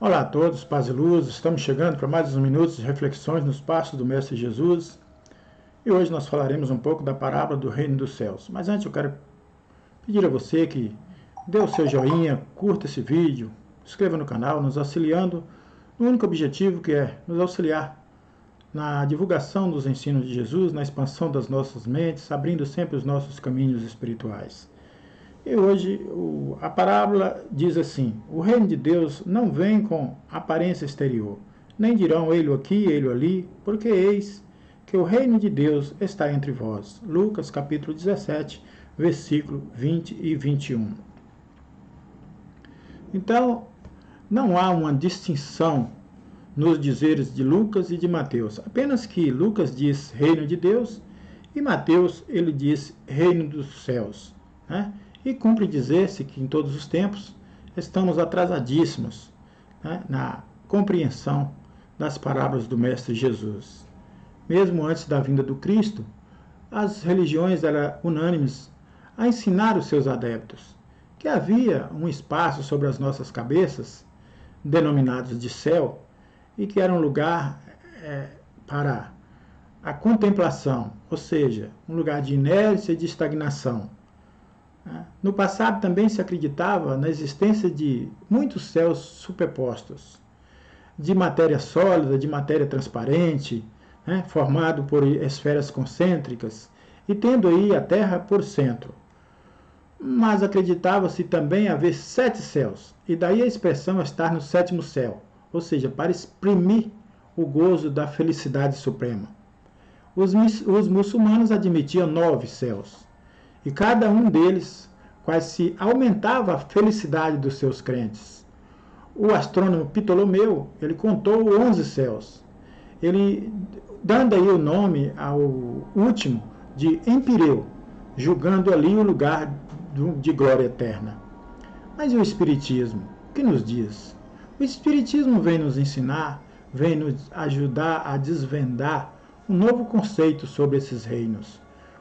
Olá a todos, paz e luz. Estamos chegando para mais uns minutos de reflexões nos passos do Mestre Jesus. E hoje nós falaremos um pouco da parábola do Reino dos Céus. Mas antes eu quero pedir a você que dê o seu joinha, curta esse vídeo, inscreva no canal, nos auxiliando no único objetivo que é nos auxiliar na divulgação dos ensinos de Jesus, na expansão das nossas mentes, abrindo sempre os nossos caminhos espirituais. E hoje a parábola diz assim: o reino de Deus não vem com aparência exterior, nem dirão ele aqui, ele ali, porque eis que o reino de Deus está entre vós. Lucas capítulo 17, versículo 20 e 21. Então, não há uma distinção nos dizeres de Lucas e de Mateus, apenas que Lucas diz reino de Deus e Mateus ele diz reino dos céus, né? E cumpre dizer-se que em todos os tempos estamos atrasadíssimos, né, na compreensão das parábolas do Mestre Jesus. Mesmo antes da vinda do Cristo, as religiões eram unânimes a ensinar os seus adeptos que havia um espaço sobre as nossas cabeças, denominados de céu, e que era um lugar para a contemplação, ou seja, um lugar de inércia e de estagnação. No passado também se acreditava na existência de muitos céus superpostos, de matéria sólida, de matéria transparente, né, formado por esferas concêntricas e tendo aí a Terra por centro. Mas acreditava-se também haver 7 céus, e daí a expressão estar no 7º céu, ou seja, para exprimir o gozo da felicidade suprema. Os muçulmanos admitiam 9 céus, e cada um deles quase aumentava a felicidade dos seus crentes. O astrônomo Ptolomeu, ele contou 11 céus, ele dando aí o nome ao último de Empireu, julgando ali o lugar de glória eterna. Mas e o Espiritismo? O que nos diz? O Espiritismo vem nos ensinar, vem nos ajudar a desvendar um novo conceito sobre esses reinos.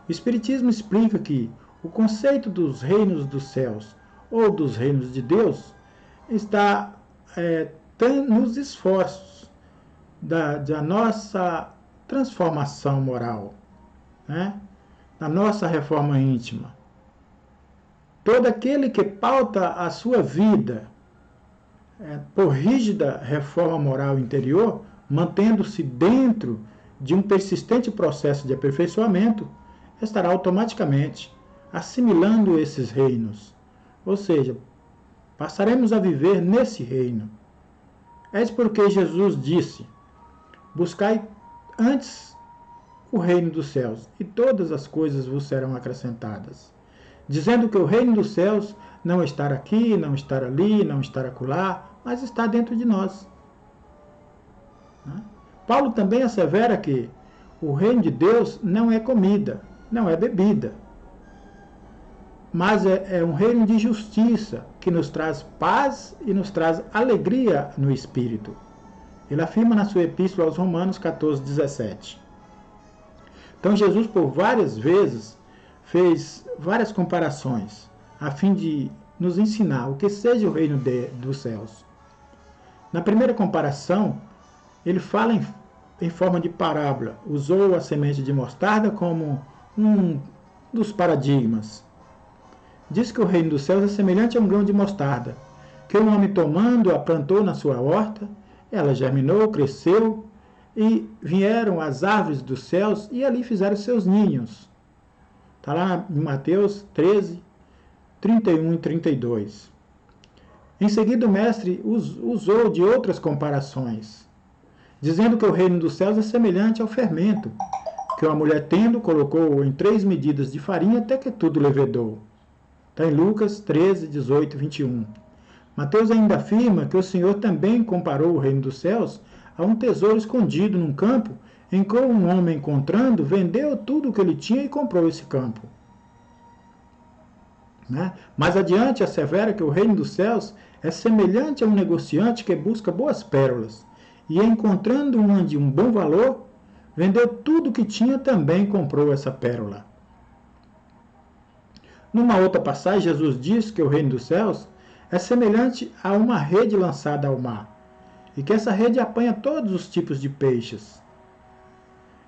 O Espiritismo explica que o conceito dos reinos dos céus ou dos reinos de Deus está nos esforços da nossa transformação moral, né? Da nossa reforma íntima. Todo aquele que pauta a sua vida por rígida reforma moral interior, mantendo-se dentro de um persistente processo de aperfeiçoamento, estará automaticamente assimilando esses reinos. Ou seja, passaremos a viver nesse reino. É porque Jesus disse: buscai antes o reino dos céus, e todas as coisas vos serão acrescentadas. Dizendo que o reino dos céus não está aqui, não está ali, não está acolá, mas está dentro de nós. Paulo também assevera que o reino de Deus não é comida, não é bebida, mas é um reino de justiça que nos traz paz e nos traz alegria no espírito. Ele afirma na sua epístola aos Romanos 14:17. Então Jesus por várias vezes fez várias comparações a fim de nos ensinar o que seja o reino dos céus. Na primeira comparação, ele fala em forma de parábola, usou a semente de mostarda como um dos paradigmas. Diz que o reino dos céus é semelhante a um grão de mostarda, que um homem tomando-a plantou na sua horta, ela germinou, cresceu, e vieram as aves dos céus e ali fizeram seus ninhos. Está lá em Mateus 13, 31 e 32. Em seguida o mestre usou de outras comparações, dizendo que o reino dos céus é semelhante ao fermento, que uma mulher tendo colocou em 3 medidas de farinha até que tudo levedou. Está em Lucas 13, 18 e 21. Mateus ainda afirma que o Senhor também comparou o reino dos céus a um tesouro escondido num campo, em que um homem encontrando, vendeu tudo o que ele tinha e comprou esse campo. Mais adiante assevera que o reino dos céus é semelhante a um negociante que busca boas pérolas, e encontrando uma de um bom valor, vendeu tudo o que tinha, também comprou essa pérola. Numa outra passagem, Jesus diz que o reino dos céus é semelhante a uma rede lançada ao mar, e que essa rede apanha todos os tipos de peixes.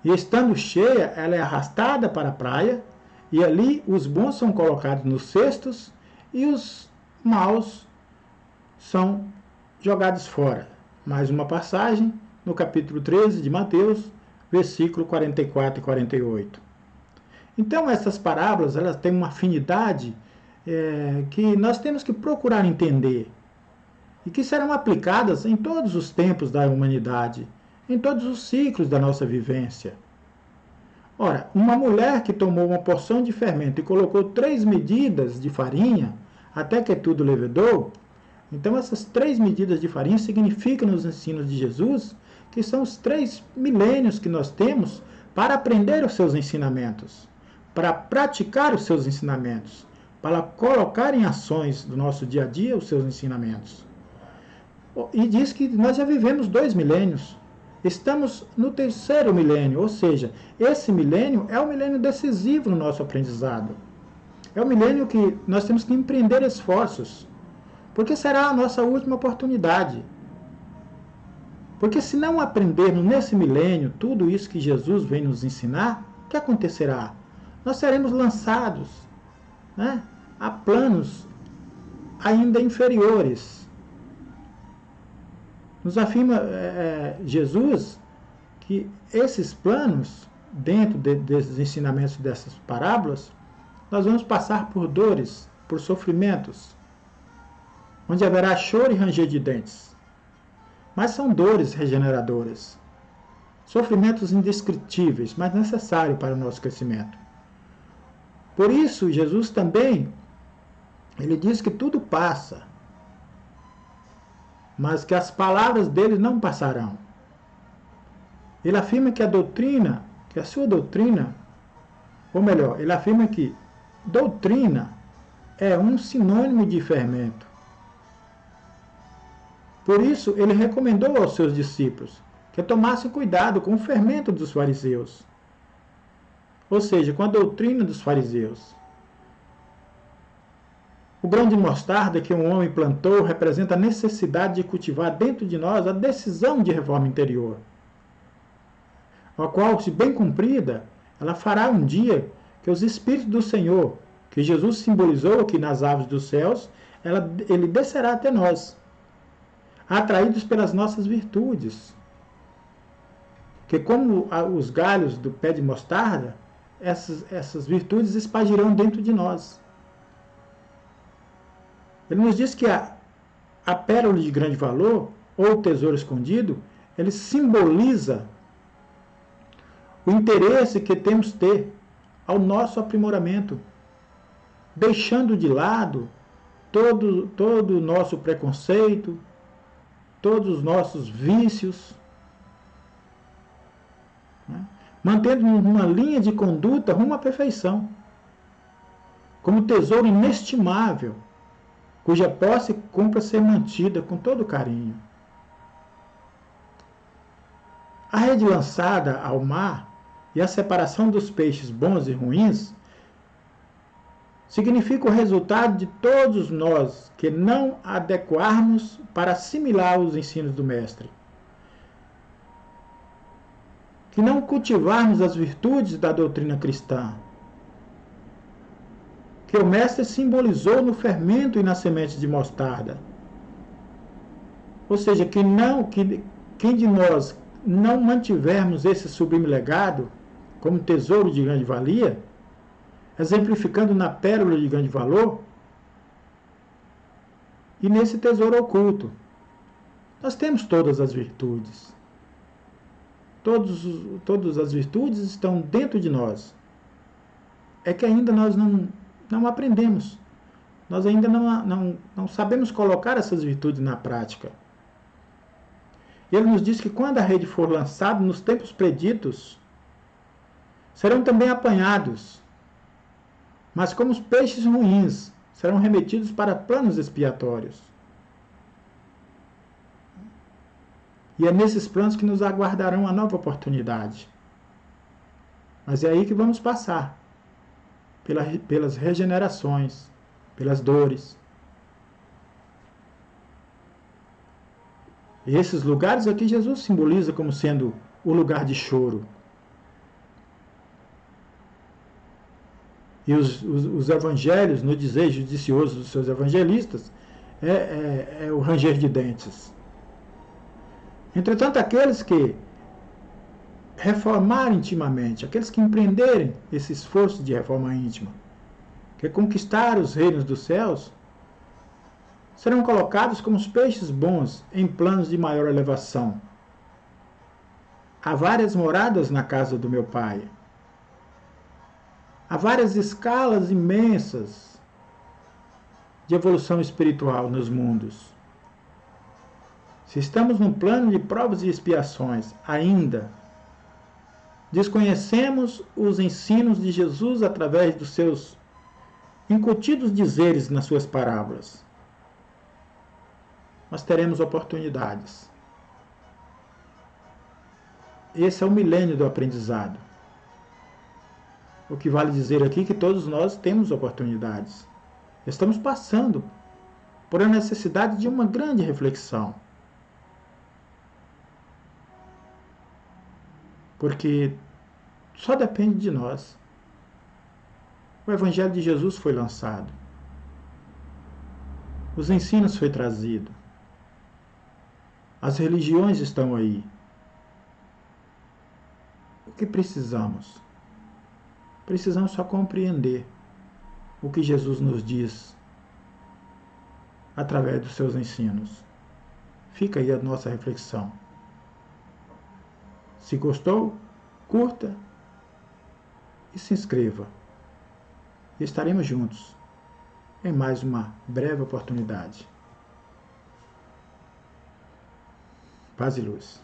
E estando cheia, ela é arrastada para a praia, e ali os bons são colocados nos cestos e os maus são jogados fora. Mais uma passagem no capítulo 13 de Mateus, versículo 44 e 48. Então essas parábolas elas têm uma afinidade que nós temos que procurar entender e que serão aplicadas em todos os tempos da humanidade, em todos os ciclos da nossa vivência. Ora, uma mulher que tomou uma porção de fermento e colocou 3 medidas de farinha, até que tudo levedou, então essas 3 medidas de farinha significam nos ensinos de Jesus que são os 3 milênios que nós temos para aprender os seus ensinamentos, para praticar os seus ensinamentos, para colocar em ações do nosso dia a dia os seus ensinamentos. E diz que nós já vivemos 2 milênios. Estamos no 3º milênio, ou seja, esse milênio é o milênio decisivo no nosso aprendizado. É o milênio que nós temos que empreender esforços, porque será a nossa última oportunidade. Porque se não aprendermos nesse milênio tudo isso que Jesus vem nos ensinar, o que acontecerá? Nós seremos lançados, né, a planos ainda inferiores. Nos afirma Jesus que esses planos, dentro desses ensinamentos dessas parábolas, nós vamos passar por dores, por sofrimentos, onde haverá choro e ranger de dentes. Mas são dores regeneradoras, sofrimentos indescritíveis, mas necessários para o nosso crescimento. Por isso, Jesus também, ele diz que tudo passa, mas que as palavras dele não passarão. Ele afirma que a sua doutrina, ou melhor, ele afirma que doutrina é um sinônimo de fermento. Por isso, ele recomendou aos seus discípulos que tomassem cuidado com o fermento dos fariseus, ou seja, com a doutrina dos fariseus. O grão de mostarda que um homem plantou representa a necessidade de cultivar dentro de nós a decisão de reforma interior, a qual, se bem cumprida, ela fará um dia que os Espíritos do Senhor, que Jesus simbolizou aqui nas aves dos céus, ele descerá até nós, atraídos pelas nossas virtudes. Que como os galhos do pé de mostarda, essas virtudes espalhirão dentro de nós. Ele nos diz que a pérola de grande valor, ou o tesouro escondido, ele simboliza o interesse que temos ter ao nosso aprimoramento, deixando de lado todo o nosso preconceito, todos os nossos vícios, né? Mantendo uma linha de conduta rumo à perfeição, como tesouro inestimável, cuja posse cumpra ser mantida com todo carinho. A rede lançada ao mar e a separação dos peixes bons e ruins significa o resultado de todos nós que não adequarmos para assimilar os ensinos do Mestre, que não cultivarmos as virtudes da doutrina cristã, que o Mestre simbolizou no fermento e na semente de mostarda. Ou seja, quem de nós não mantivermos esse sublime legado como tesouro de grande valia, exemplificando na pérola de grande valor e nesse tesouro oculto. Nós temos todas as virtudes. Todas as virtudes estão dentro de nós. É que ainda nós não aprendemos. Nós ainda não sabemos colocar essas virtudes na prática. Ele nos diz que quando a rede for lançada nos tempos preditos, serão também apanhados, mas como os peixes ruins, serão remetidos para planos expiatórios. E é nesses planos que nos aguardarão a nova oportunidade. Mas é aí que vamos passar, pelas regenerações, pelas dores. E esses lugares aqui Jesus simboliza como sendo o lugar de choro. E os evangelhos, no dizer judicioso dos seus evangelistas, é o ranger de dentes. Entretanto, aqueles que reformarem intimamente, aqueles que empreenderem esse esforço de reforma íntima, que conquistar os reinos dos céus, serão colocados como os peixes bons em planos de maior elevação. Há várias moradas na casa do meu Pai. Há várias escalas imensas de evolução espiritual nos mundos. Se estamos num plano de provas e expiações, ainda desconhecemos os ensinos de Jesus através dos seus incutidos dizeres nas suas parábolas. Nós teremos oportunidades. Esse é o milênio do aprendizado. O que vale dizer aqui é que todos nós temos oportunidades. Estamos passando por a necessidade de uma grande reflexão. Porque só depende de nós. O Evangelho de Jesus foi lançado. Os ensinos foi trazido. As religiões estão aí. O que precisamos? Precisamos só compreender o que Jesus nos diz através dos seus ensinos. Fica aí a nossa reflexão. Se gostou, curta e se inscreva. E estaremos juntos em mais uma breve oportunidade. Paz e luz.